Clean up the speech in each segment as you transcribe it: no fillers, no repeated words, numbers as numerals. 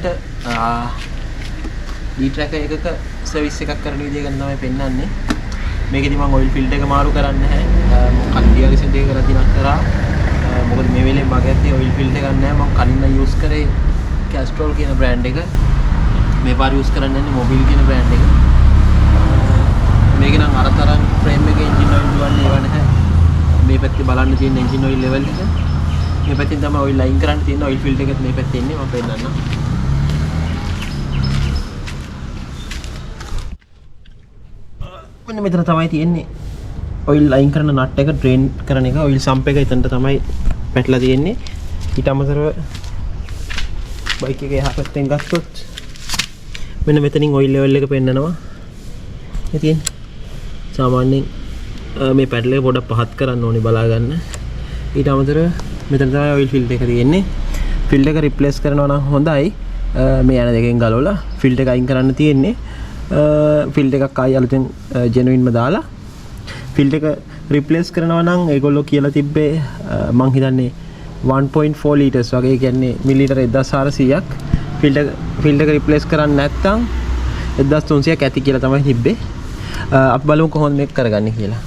ඔයගොල්ලන්ට D tracker එකක service එකක් කරන විදිය ගැන තමයි පෙන්නන්නේ. මේකෙදි මම ඔයිල් ෆිල්ටර් එක මාරු කරන්නේ නැහැ. මම කන්ඩියා රිසෙන්ට් එක කරලා දිනක් කරා. මොකද මේ වෙලේ මගේ ඇත්තේ ඔයිල් ෆිල්ටර් එකක් නැහැ. මම කලින් යූස් කරේ Castrol කියන බ්‍රෑන්ඩ් එක. මේ පාර යූස් කරන්නේ මොබිල් කියන බ්‍රෑන්ඩ් එක. මේක නම් අර තරම් ෆ්‍රේම් එකේ එන්ජින් ඔයිල් දුවන්නේ ඒව නැහැ. මේ පැත්තේ බලන්න තියෙන එන්ජින් ඔයිල් ලෙවල් එක. මේ පැත්තෙන් තමයි ඔයිල් ලයින් කරන්න තියෙන ඔයිල් ෆිල්ටර් එකත් මේ පැත්තේ ඉන්නේ. මම පෙන්නන්නම්. මෙන්න මෙතන තමයි තියෙන්නේ ඔයිල් ලයින් කරන නට් එක ඩ්‍රේන් කරන එක. ඔයිල් සම්ප් එක එතනට තමයි පැටලා තියෙන්නේ. ඊට අමතරව බයික් එකේ එහා පැත්තෙන් ගත්තොත් මෙන්න මෙතනින් ඔයිල් ලෙවල් එක පෙන්නනවා. ඉතින් සාමාන්‍යයෙන් මේ පැඩල් එක පොඩක් පහත් කරන්න ඕනේ බලා ගන්න. ඊට අමතරව මෙතන තමයි ඔයිල් ෆිල්ටර් එක තියෙන්නේ. ෆිල්ටර් එක රිප්ලේස් කරනවා නම් හොඳයි. මේ යන දෙකෙන් ගලවලා ෆිල්ටර් එක අයින් කරන්න තියෙන්නේ. ෆිල්ටර් එකක් ආයි අලුතෙන් ජෙනුයින්ම දාලා ෆිල්ටර් එක රිප්ලේස් කරනවා නම් ඒගොල්ලෝ කියලා තිබ්බේ මං හිතන්නේ 1.4 ලීටර්ස් වගේ, කියන්නේ මිලිලීටර් 1400ක්. ෆිල්ටර් එක රිප්ලේස් කරන්නේ නැත්නම් 1300ක් ඇති කියලා තමයි තිබ්බේ. අපි බලමු කොහොමද මේක කරගන්නේ කියලා.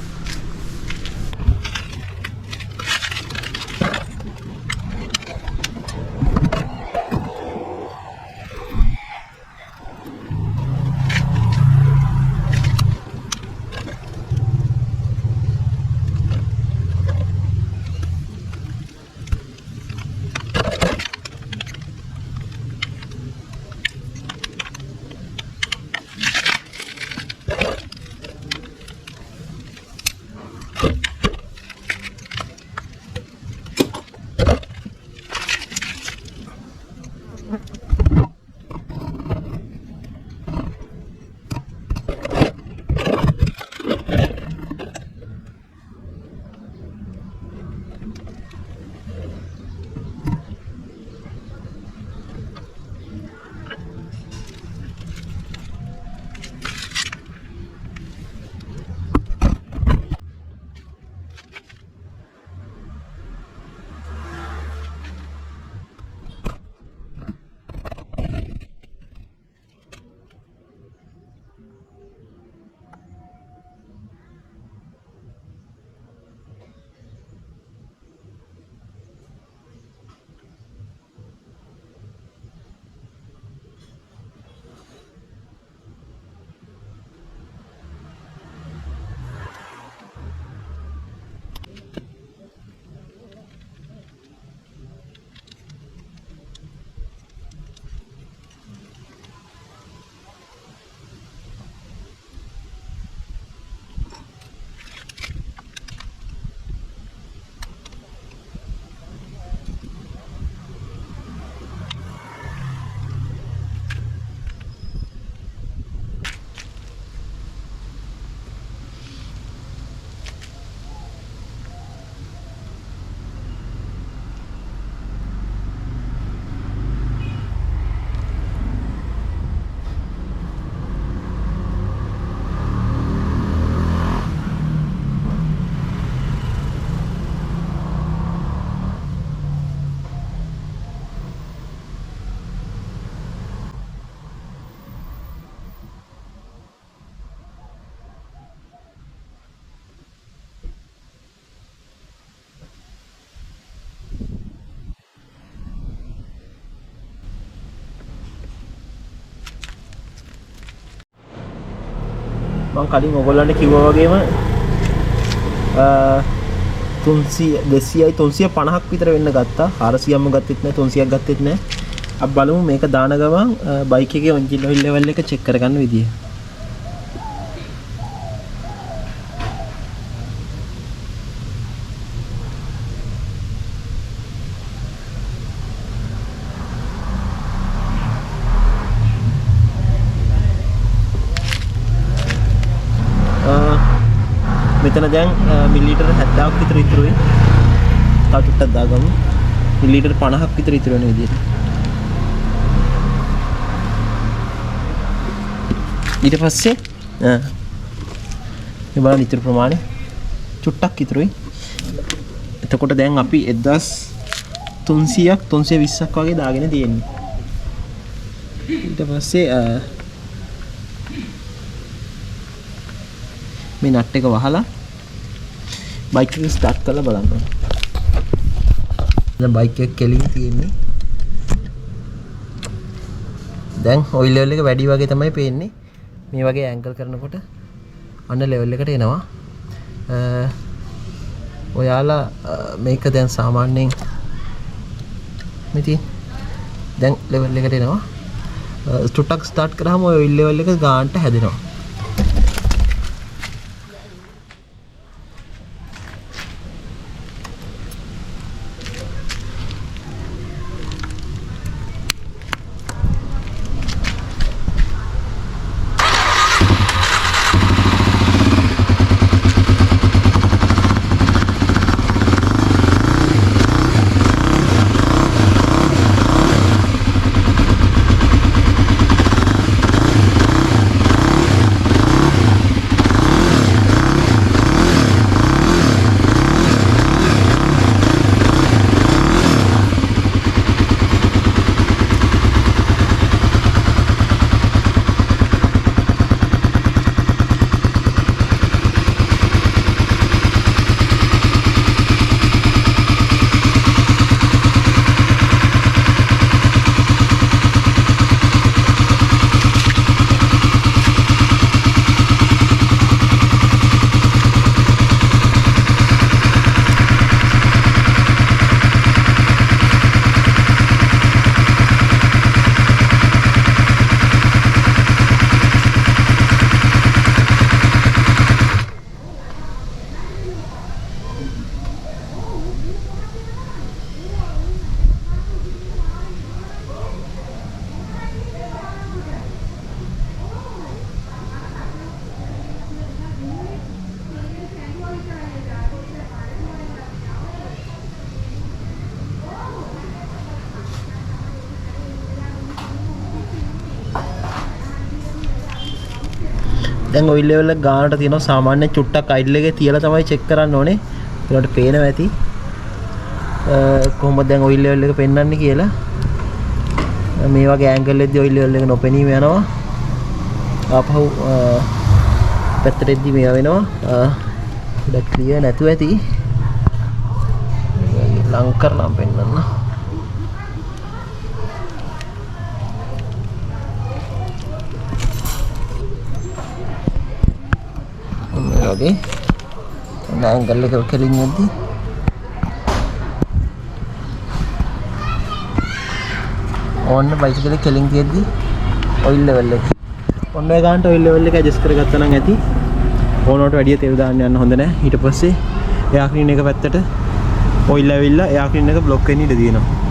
මම කලින් ඔයගොල්ලන්ට කිව්වා වගේම 300 200යි 350ක් විතර වෙන්න ගත්තා. 400ක්ම ගත්තෙත් නැහැ, 300ක් ගත්තෙත් නැහැ. අපි බලමු මේක දාන ගමන් බයික් එකේ එන්ජින් ඔයිල් ලෙවල් එක චෙක් කරගන්න විදිය. මෙතන දැන් මිලිලීටර් 70ක් විතර ඉතුරුයි. තව ටිකක් දාගමු. මිලිලීටර් 50ක් විතර ඉතුරු වෙන විදියට. ඊට පස්සේ මේ බලන්න ඉතුරු ප්‍රමාණය චුට්ටක් ඉතුරුයි. එතකොට දැන් අපි 1300ක් 320ක් වගේ දාගෙන තියෙන්නේ. ඊට පස්සේ මේ නට් එක වහලා බයික් එක ස්ටාර්ට් කරලා බලන්න ඕනේ. දැන් බයික් එක කෙලින් තියෙන්නේ. දැන් ඔයිල් ලෙවල් එක වැඩි වගේ තමයි පේන්නේ. මේ වගේ ඇන්ගල් කරනකොට අන්න ලෙවල් එකට එනවා. ඔයාලා මේක දැන් සාමාන්‍යයෙන් මෙතන දැන් ලෙවල් එකට එනවා. ටුටක් ස්ටාර්ට් කරාම ඔය ඔයිල් ලෙවල් එක ගානට හැදෙනවා. දැන් ඔයිල් ලෙවල් එක ගානට තියෙනවා. සාමාන්‍ය චුට්ටක් අයිඩල් එකේ තියලා තමයි චෙක් කරන්න ඕනේ. ඒකට පේනවා ඇති කොහොමද දැන් ඔයිල් ලෙවල් එක පෙන්වන්නේ කියලා. මේ වගේ ඇන්ගල් එකදී ඔයිල් ලෙවල් එක නොපෙනීම යනවා. ආපහු පැත්තටදී මේවා වෙනවා. ගොඩක් ක්ලියර් නැතුව ඇති. ලං කරලා පෙන්වන්න. ओके एंगल लेकर खेलेंगे ඕන්න බයිසිකල් එක කෙලින් තියෙද්දි ඔයිල් ලෙවල් එක ඔන්න ඔය ගන්නට ඔයිල් ලෙවල් එක ඇඩ්ජස්ට් කරගත්තා නම් ඇති. ඕනකට වැඩිය තෙල් දාන්න යන්න හොඳ නැහැ. ඊට පස්සේ එයා ක්ලීන් එක පැත්තට ඔයිල් ඇවිල්ලා එයා ක්ලීන් එක බ්ලොක් වෙන්න ඉඩ තියෙනවා.